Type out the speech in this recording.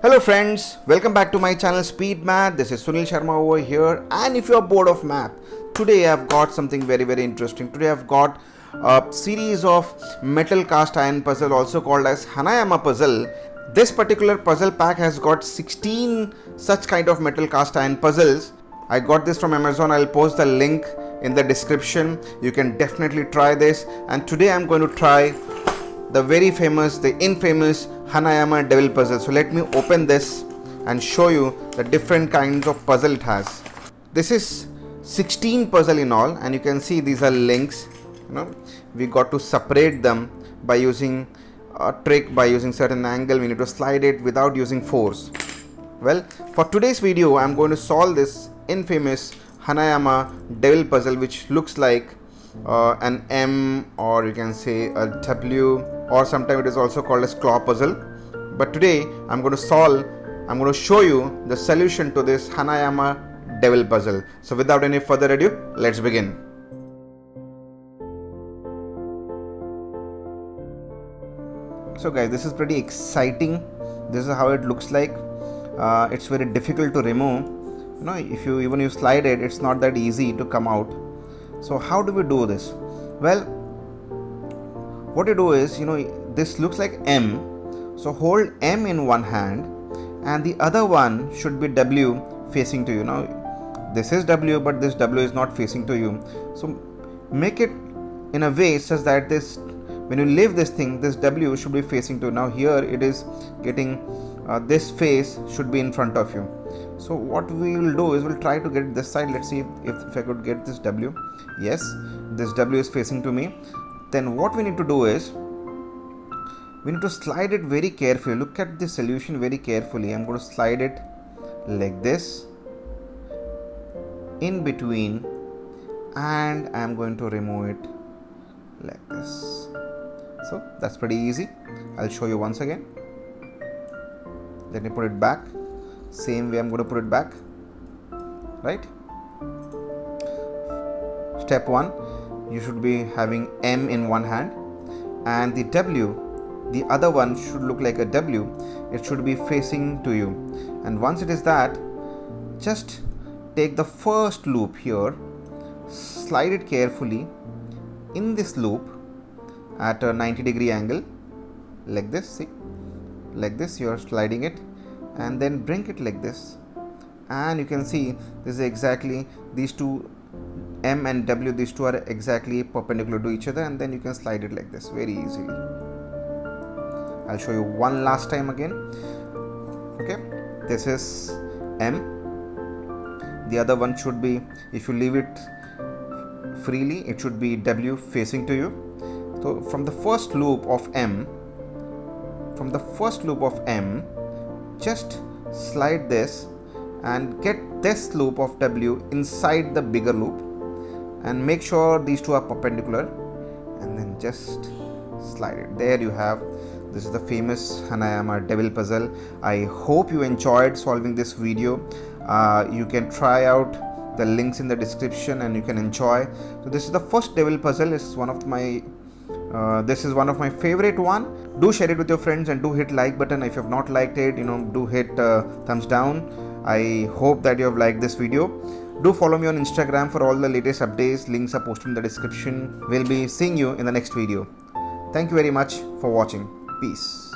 Hello friends, welcome back to my channel Speed Math. This is Sunil Sharma over here, and if you are bored of math, today I've got something very interesting. Today I've got a series of metal cast iron puzzle, also called as Hanayama puzzle. This particular puzzle pack has got 16 such kind of metal cast iron puzzles. I got this from Amazon. I'll post the link in the description. You can definitely try this, and today I'm going to try the very famous, the infamous Hanayama devil puzzle. So let me open this and show you the different kinds of puzzle it has. This is 16 puzzle in all, and you can see these are links. We got to separate them by using a trick, by using certain angle. We need to slide it without using force. Well, for today's video I'm going to solve this infamous Hanayama devil puzzle, which looks like an M, or you can say a W, or sometimes it is also called as claw puzzle. But today I'm going to show you the solution to this Hanayama devil puzzle. So without any further ado, let's begin. So guys, this is pretty exciting. This is how it looks like. It's very difficult to remove. If you slide it, it's not that easy to come out. So how do we do this? Well, what you do is, this looks like M. So hold M in one hand and the other one should be W facing to you. Now this is W, but this W is not facing to you. So make it in a way such that when you leave this thing, this W should be facing to you. Now here it is getting, this face should be in front of you. So what we will do is we'll try to get this side. Let's see if I could get this W. Yes, this W is facing to me. Then what we need to do is we need to slide it very carefully. Look at the solution very carefully. I'm going to slide it like this in between, and I'm going to remove it like this. So that's pretty easy. I'll show you once again. Let me put it back. Same way I'm going to put it back, right? Step 1, you should be having M in one hand and the W, the other one should look like a W. It should be facing to you, and once it is that, just take the first loop here, slide it carefully in this loop at a 90-degree angle like this. See, like this you are sliding it, and then bring it like this, and you can see this is exactly, these two M and W, these two are exactly perpendicular to each other, and then you can slide it like this very easily. I'll show you one last time again. Okay, this is M, the other one should be, if you leave it freely, it should be W facing to you. So from the first loop of M, just slide this and get this loop of W inside the bigger loop, and make sure these two are perpendicular, and then just slide it. There you have. This is the famous Hanayama devil puzzle. I hope you enjoyed solving this video. You can try out the links in the description and you can enjoy. So this is the first devil puzzle. This is one of my favorite one. Do share it with your friends and do hit like button. If you have not liked it, do hit thumbs down. I hope that you have liked this video. Do follow me on Instagram for all the latest updates. Links are posted in the description. We'll be seeing you in the next video. Thank you very much for watching. Peace.